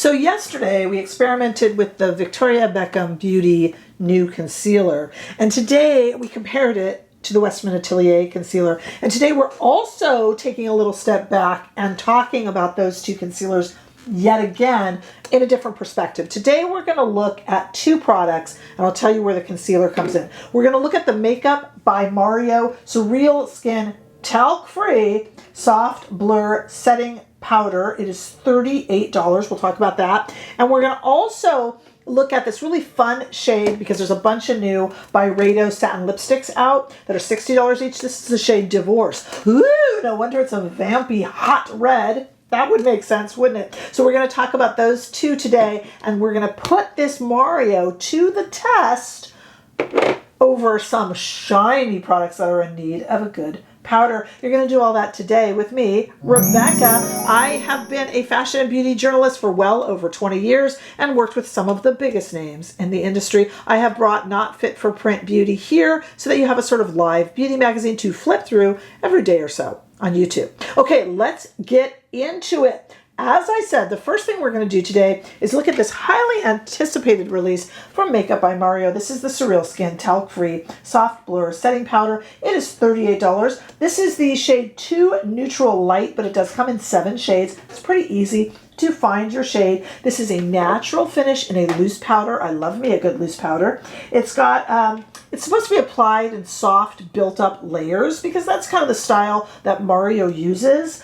So yesterday we experimented with the Victoria Beckham Beauty new concealer, and today we compared it to the Westman Atelier concealer. And today we're also taking a little step back and talking about those two concealers yet again in a different perspective. Today we're going to look at two products, and I'll tell you where the concealer comes in. We're going to look at the Makeup by Byredo SurrealSkin Talc-Free Soft Blur Setting Powder. It is $38. We'll talk about that. And we're going to also look at this really fun shade because there's a bunch of new Byredo Satin lipsticks out that are $60 each. This is the shade Divorce. Ooh, no wonder it's a vampy hot red. That would make sense, wouldn't it? So we're going to talk about those two today, and we're going to put this Byredo to the test over some shiny products that are in need of a good powder. You're going to do all that today with me, Rebecca. I have been a fashion and beauty journalist for well over 20 years and worked with some of the biggest names in the industry. I have brought not fit for print beauty here so that you have a sort of live beauty magazine to flip through every day or so on YouTube. Okay, let's get into it. As I said, the first thing we're going to do today is look at this highly anticipated release from Makeup by Byredo. This is the SurrealSkin Talc-Free Soft Blur Setting Powder. It is $38. This is the shade 2 Neutral Light, but it does come in 7 shades. It's pretty easy to find your shade. This is a natural finish in a loose powder. I love me a good loose powder. It's got, it's supposed to be applied in soft, built-up layers because that's kind of the style that Byredo uses.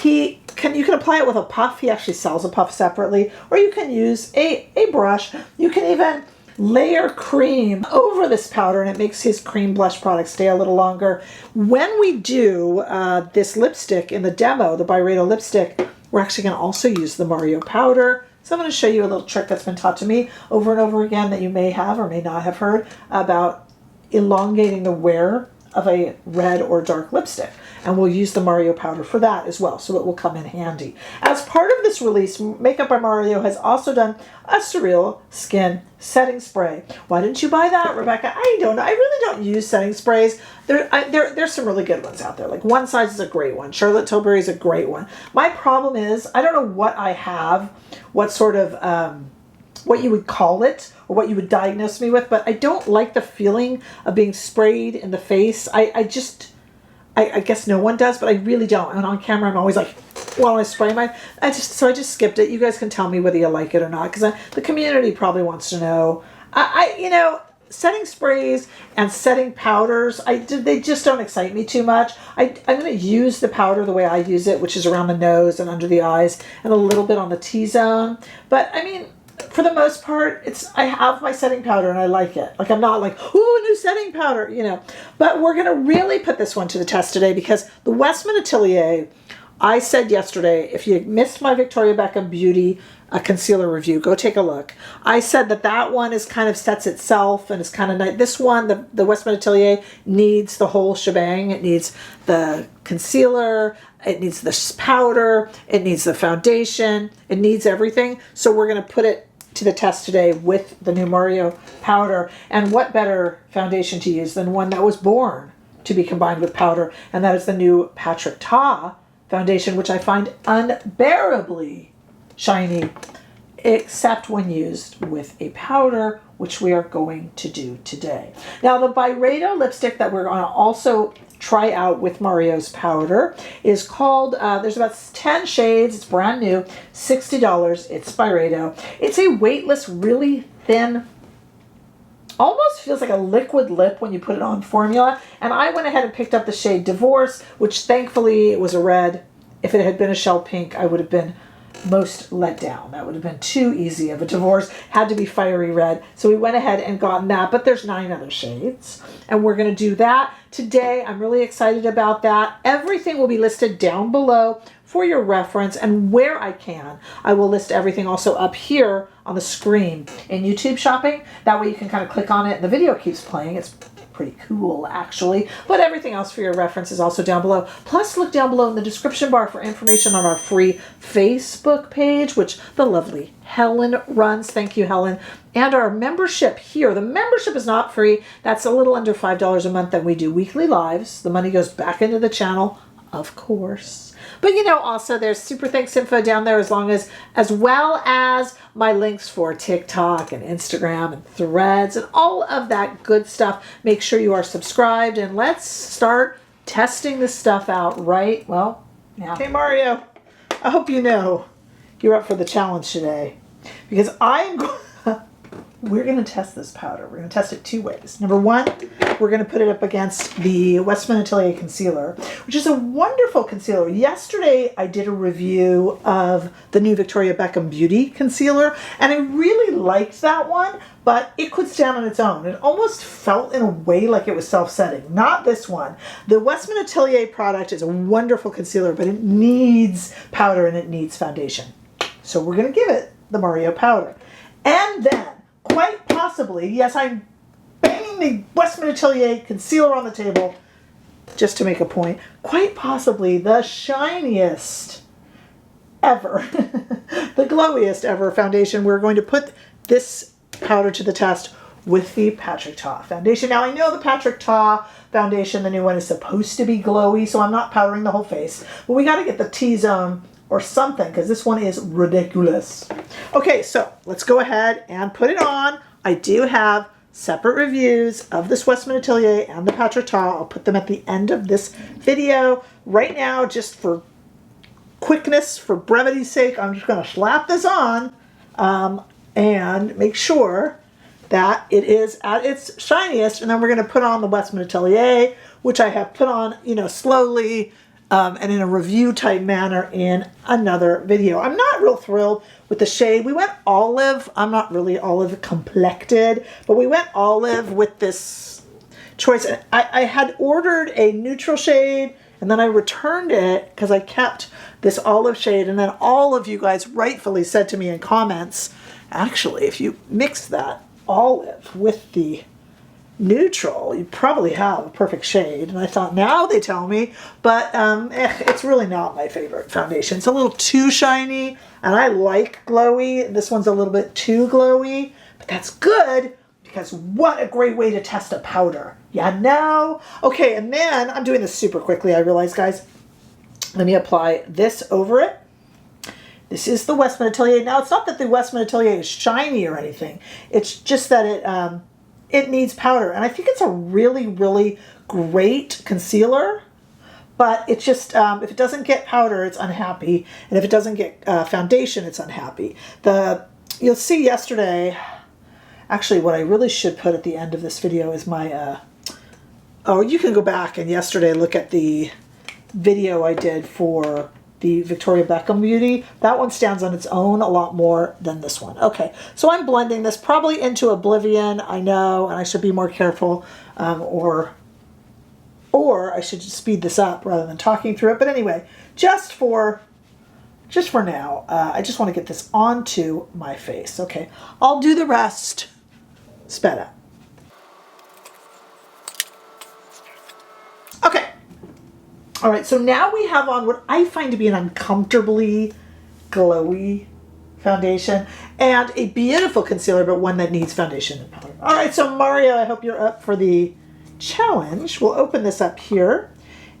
You can apply it with a puff. He actually sells a puff separately, or you can use a brush. You can even layer cream over this powder, and it makes his cream blush product stay a little longer. When we do this lipstick in the demo, the Byredo lipstick, we're actually going to also use the Byredo powder. So I'm going to show you a little trick that's been taught to me over and over again that you may have or may not have heard about elongating the wear of a red or dark lipstick. And we'll use the Byredo powder for that as well, so it will come in handy. As part of this release, Makeup by Byredo has also done a SurrealSkin setting spray. Why didn't you buy that, Rebecca? I don't know. I really don't use setting sprays. There's some really good ones out there. Like One Size is a great one. Charlotte Tilbury is a great one. My problem is I don't know what I have, what sort of what you would call it or what you would diagnose me with, but I don't like the feeling of being sprayed in the face. I guess no one does, but I really don't. And on camera, I'm always like, well, I spray my, so I just skipped it. You guys can tell me whether you like it or not, because the community probably wants to know. You know, setting sprays and setting powders, they just don't excite me too much. I'm going to use the powder the way I use it, which is around the nose and under the eyes and a little bit on the T-zone. But I mean, for the most part, I have my setting powder and I like it. Like, I'm not like, ooh, new setting powder, you know. But we're going to really put this one to the test today because the Westman Atelier, I said yesterday, if you missed my Victoria Beckham Beauty concealer review, go take a look. I said that one is kind of sets itself and is kind of nice. This one, the Westman Atelier, needs the whole shebang. It needs the concealer, it needs the powder, it needs the foundation, it needs everything. So we're going to put it to the test today with the new Byredo powder. And what better foundation to use than one that was born to be combined with powder, and that is the new Patrick Ta foundation, which I find unbearably shiny, except when used with a powder, which we are going to do today. Now, the Byredo lipstick that we're going to also try out with Byredo's powder is called, there's about 10 shades, it's brand new, $60, it's Byredo. It's a weightless, really thin, almost feels like a liquid lip when you put it on formula. And I went ahead and picked up the shade Divorce, which thankfully it was a red. If it had been a shell pink, I would have been most let down. That would have been too easy of a divorce. Had to be fiery red. So we went ahead and gotten that, but there's 9 other shades. And we're going to do that today. I'm really excited about that. Everything will be listed down below for your reference, and where I can, I will list everything also up here on the screen in YouTube shopping. That way you can kind of click on it and the video keeps playing. It's pretty cool, actually. But everything else for your reference is also down below. Plus, look down below in the description bar for information on our free Facebook page, which the lovely Helen runs. Thank you, Helen. And our membership here. The membership is not free. That's a little under $5 a month, and we do weekly lives. The money goes back into the channel, of course. But you know, also there's super thanks info down there as well as my links for TikTok and Instagram and Threads and all of that good stuff. Make sure you are subscribed and let's start testing this stuff out right, well, now. Okay, Mario, I hope you know you're up for the challenge today because we're going to test this powder. We're going to test it two ways. Number one, we're going to put it up against the Westman Atelier concealer, which is a wonderful concealer. Yesterday, I did a review of the new Victoria Beckham Beauty concealer, and I really liked that one, but it could stand on its own. It almost felt in a way like it was self-setting. Not this one. The Westman Atelier product is a wonderful concealer, but it needs powder and it needs foundation. So we're going to give it the Mario powder. And then, quite possibly, yes, I'm banging the Westman Atelier concealer on the table just to make a point, quite possibly the shiniest ever, the glowiest ever foundation. We're going to put this powder to the test with the Patrick Ta foundation. Now, I know the Patrick Ta foundation, the new one, is supposed to be glowy, so I'm not powdering the whole face, but we got to get the T-zone or something, because this one is ridiculous. Okay, so let's go ahead and put it on. I do have separate reviews of this Westman Atelier and the Patrick Ta. I'll put them at the end of this video. Right now, just for quickness, for brevity's sake, I'm just going to slap this on and make sure that it is at its shiniest, and then we're going to put on the Westman Atelier, which I have put on, you know, slowly, and in a review type manner in another video. I'm not real thrilled with the shade. We went olive. I'm not really olive complected, but we went olive with this choice. I had ordered a neutral shade and then I returned it because I kept this olive shade, and then all of you guys rightfully said to me in comments, actually, if you mix that olive with the neutral, you probably have a perfect shade. And I thought, now they tell me, but it's really not my favorite foundation. It's a little too shiny, and I like glowy. This one's a little bit too glowy, but that's good because what a great way to test a powder. Yeah, no. Okay, and then I'm doing this super quickly, I realize, guys. Let me apply this over it. This is the Westman Atelier. Now, it's not that the Westman Atelier is shiny or anything. It's just that it needs powder, and I think it's a really, really great concealer, but it's just, if it doesn't get powder, it's unhappy, and if it doesn't get foundation, it's unhappy. You'll see yesterday, actually what I really should put at the end of this video is my, oh, you can go back and yesterday look at the video I did for the Victoria Beckham Beauty. That one stands on its own a lot more than this one. Okay, so I'm blending this probably into oblivion, I know, and I should be more careful, or I should just speed this up rather than talking through it. But anyway, just for now, I just want to get this onto my face. Okay, I'll do the rest sped up. Okay. All right, so now we have on what I find to be an uncomfortably glowy foundation and a beautiful concealer, but one that needs foundation and powder. All right, so Mario, I hope you're up for the challenge. We'll open this up here,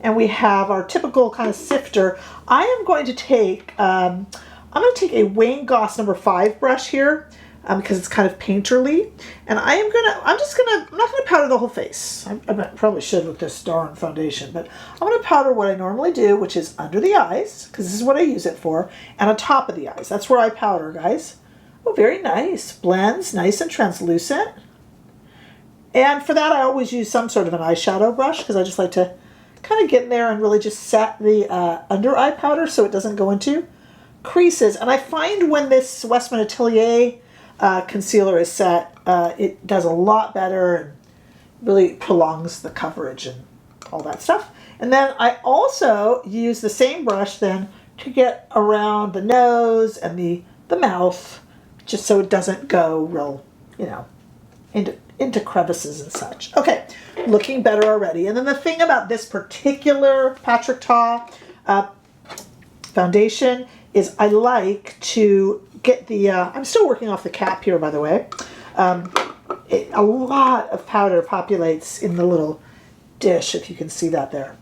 and we have our typical kind of sifter. I am going to take, I'm going to take a Wayne Goss number 5 brush here, because it's kind of painterly, and I'm not gonna powder the whole face. I probably should with this darn foundation, but I'm gonna powder what I normally do, which is under the eyes, because this is what I use it for, and on top of the eyes. That's where I powder, guys. Oh, very nice. Blends, nice and translucent. And for that, I always use some sort of an eyeshadow brush, because I just like to kind of get in there and really just set the under eye powder so it doesn't go into creases. And I find when this Westman Atelier concealer is set, it does a lot better and really prolongs the coverage and all that stuff. And then I also use the same brush then to get around the nose and the mouth, just so it doesn't go real, you know, into crevices and such. Okay, looking better already. And then the thing about this particular Patrick Ta foundation is I like to get the, I'm still working off the cap here, by the way. A lot of powder populates in the little dish, if you can see that there.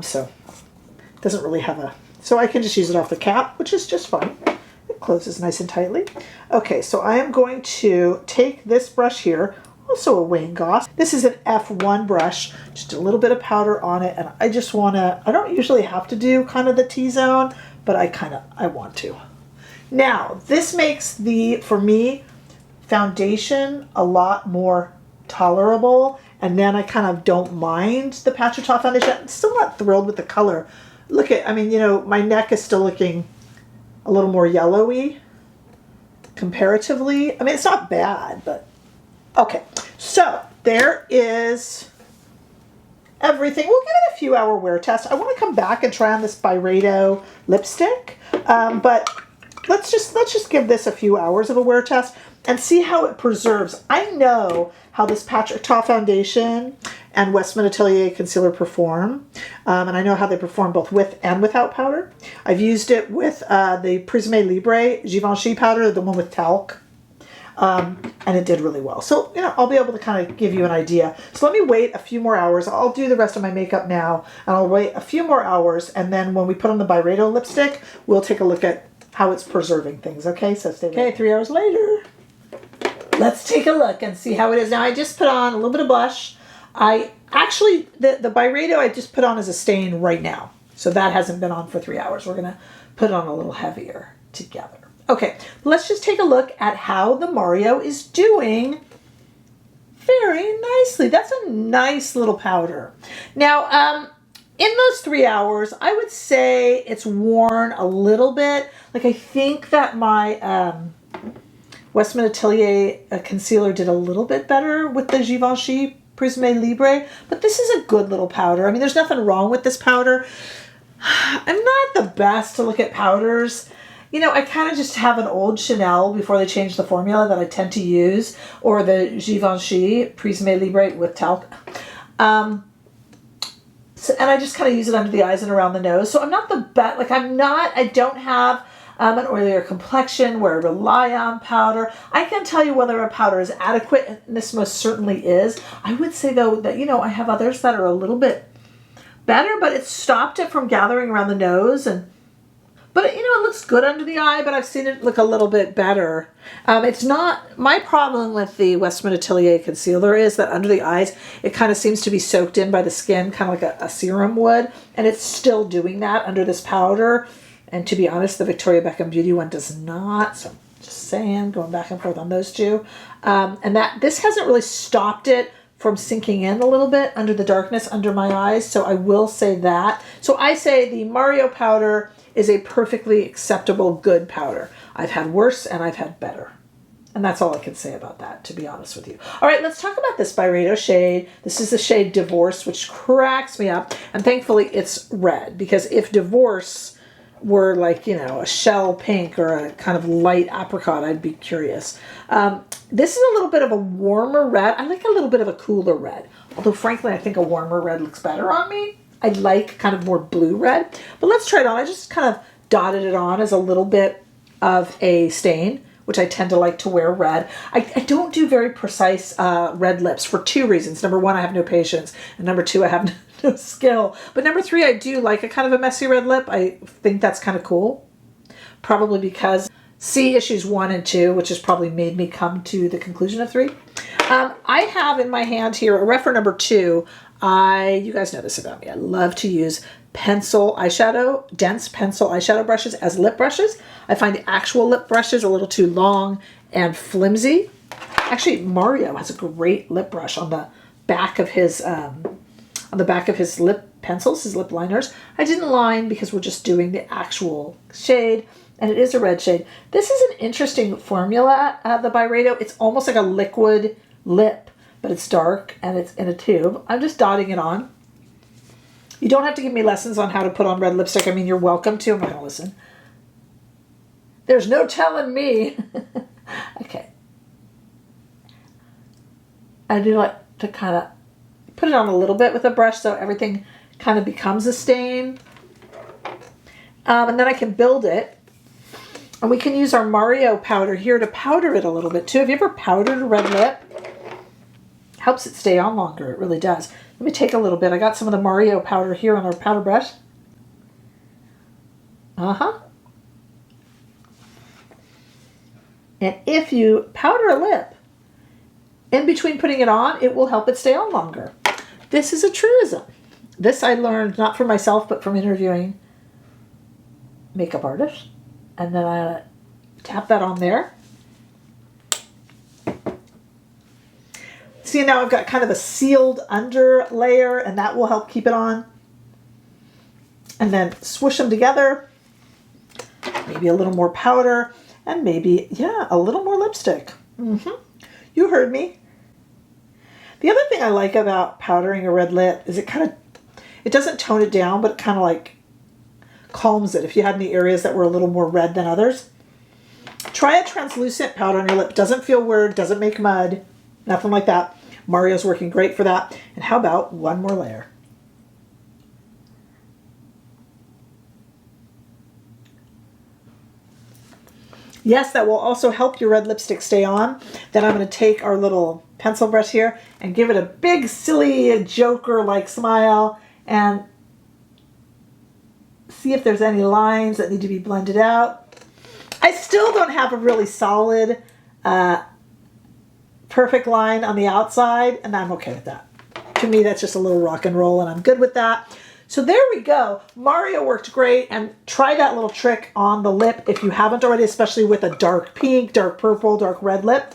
So it doesn't really have a So I can just use it off the cap, which is just fine. It closes nice and tightly. Okay, so I am going to take this brush here, also a Wayne Goss. This is an F1 brush, just a little bit of powder on it, and I just want to, I don't usually have to do kind of the T-zone, but I want to. Now, this makes the, for me, foundation a lot more tolerable, and then I kind of don't mind the Patch of Top foundation. I'm still not thrilled with the color. Look at, I mean, you know, my neck is still looking a little more yellowy comparatively. I mean, it's not bad, but okay. So there is everything. We'll give it a few hour wear test. I want to come back and try on this Byredo lipstick, but let's just give this a few hours of a wear test and see how it preserves. I know how this Patch of Top foundation and Westman Atelier concealer perform, and I know how they perform both with and without powder. I've used it with the Prisme Libre Givenchy powder, the one with talc, and it did really well. So, you know, I'll be able to kind of give you an idea. So let me wait a few more hours. I'll do the rest of my makeup now, and I'll wait a few more hours, and then when we put on the Byredo lipstick, we'll take a look at how it's preserving things, okay? So stay with me. Okay, 3 hours later. Let's take a look and see how it is. Now, I just put on a little bit of blush. I actually, the Byredo I just put on as a stain right now. So that hasn't been on for 3 hours. We're going to put it on a little heavier together. Okay, let's just take a look at how the Mario is doing very nicely. That's a nice little powder. Now, in those 3 hours, I would say it's worn a little bit. Like, I think that my Westman Atelier concealer did a little bit better with the Givenchy Prisme Libre, but this is a good little powder. I mean, there's nothing wrong with this powder. I'm not the best to look at powders. You know, I kind of just have an old Chanel before they changed the formula that I tend to use, or the Givenchy Prisme Libre with talc. And I just kind of use it under the eyes and around the nose. So I'm not the best, like I don't have an oilier complexion where I rely on powder. I can tell you whether a powder is adequate, and this most certainly is. I would say, though, that, you know, I have others that are a little bit better, but it stopped it from gathering around the nose. But, you know, it looks good under the eye, but I've seen it look a little bit better. It's not, my problem with the Westman Atelier concealer is that under the eyes, it kind of seems to be soaked in by the skin, kind of like a serum would, and it's still doing that under this powder. And to be honest, the Victoria Beckham Beauty one does not. So just saying, going back and forth on those two. And that this hasn't really stopped it from sinking in a little bit under the darkness under my eyes. So I will say that. So I say the Mario powder is a perfectly acceptable, good powder. I've had worse and I've had better. And that's all I can say about that, to be honest with you. All right, let's talk about this Byredo shade. This is the shade Divorce, which cracks me up. And thankfully it's red, because if Divorce were like, you know, a shell pink or a kind of light apricot, I'd be curious. This is a little bit of a warmer red. I like a little bit of a cooler red. Although, frankly, I think a warmer red looks better on me. I like kind of more blue red. But let's try it on. I just kind of dotted it on as a little bit of a stain, which I tend to like to wear red. I don't do very precise red lips for two reasons. Number one, I have no patience. And number two, I have no skill. But number three, I do like a kind of a messy red lip. I think that's kind of cool. Probably because C issues 1 and 2, which has probably made me come to the conclusion of 3. I have in my hand here a reference number 2. You guys know this about me. I love to use pencil eyeshadow, dense pencil eyeshadow brushes as lip brushes. I find the actual lip brushes a little too long and flimsy. Actually, Mario has a great lip brush on the back of his lip pencils, his lip liners. I didn't line because we're just doing the actual shade, and it is a red shade. This is an interesting formula, the Byredo. It's almost like a liquid lip, but it's dark and it's in a tube. I'm just dotting it on. You don't have to give me lessons on how to put on red lipstick. I mean, you're welcome to. I'm not going to listen. There's no telling me. Okay. I do like to kind of put it on a little bit with a brush so everything kind of becomes a stain. And then I can build it. And we can use our Mario powder here to powder it a little bit too. Have you ever powdered a red lip? Helps it stay on longer. It really does. Let me take a little bit. I got some of the Mario powder here on our powder brush. Uh-huh. And if you powder a lip, in between putting it on, it will help it stay on longer. This is a truism. This I learned not from myself, but from interviewing makeup artists. And then I tap that on there. See, now I've got kind of a sealed under layer, and that will help keep it on. And then swoosh them together. Maybe a little more powder, and maybe, yeah, a little more lipstick. You heard me. The other thing I like about powdering a red lip is it doesn't tone it down, but it kind of like calms it. If you had any areas that were a little more red than others, try a translucent powder on your lip. Doesn't feel weird, doesn't make mud, nothing like that. Mario's working great for that. And how about one more layer? Yes, that will also help your red lipstick stay on. Then I'm going to take our little pencil brush here and give it a big, silly, Joker-like smile and see if there's any lines that need to be blended out. I still don't have a really solid, perfect line on the outside, and I'm okay with that. To me, that's just a little rock and roll, and I'm good with that. So there we go. Mario worked great, and try that little trick on the lip if you haven't already, especially with a dark pink, dark purple, dark red lip.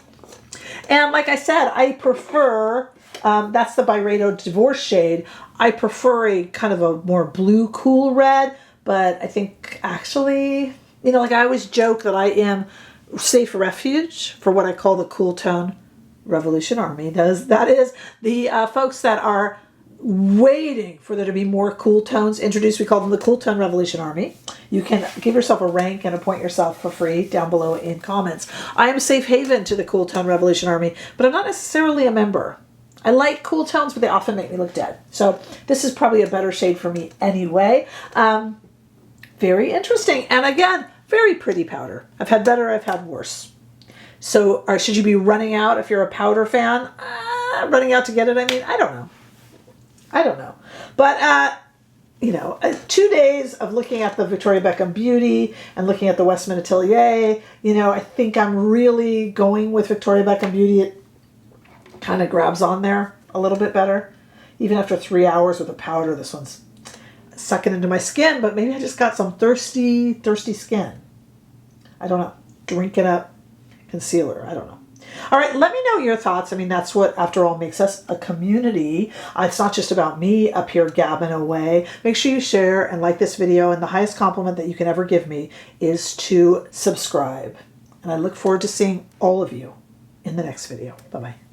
And like I said, I prefer, that's the Byredo Divorce shade. I prefer a kind of a more blue, cool red, but I think actually, you know, like I always joke that I am safe refuge for what I call the Cool Tone Revolution Army. That is the folks that are waiting for there to be more cool tones introduced. We call them the Cool Tone Revolution Army. You can give yourself a rank and appoint yourself for free down below in comments. I am a safe haven to the Cool Tone Revolution Army, but I'm not necessarily a member. I like cool tones, but they often make me look dead. So this is probably a better shade for me anyway. Very interesting. And again, very pretty powder. I've had better, I've had worse. So should you be running out if you're a powder fan? Running out to get it, I mean, I don't know. But, you know, 2 days of looking at the Victoria Beckham Beauty and looking at the Westman Atelier, you know, I think I'm really going with Victoria Beckham Beauty. It kind of grabs on there a little bit better. Even after 3 hours with a powder, this one's sucking into my skin, but maybe I just got some thirsty skin. I don't know. Drinking up concealer. I don't know. All right, let me know your thoughts. I mean, that's what, after all, makes us a community. It's not just about me up here gabbing away. Make sure you share and like this video. And the highest compliment that you can ever give me is to subscribe. And I look forward to seeing all of you in the next video. Bye-bye.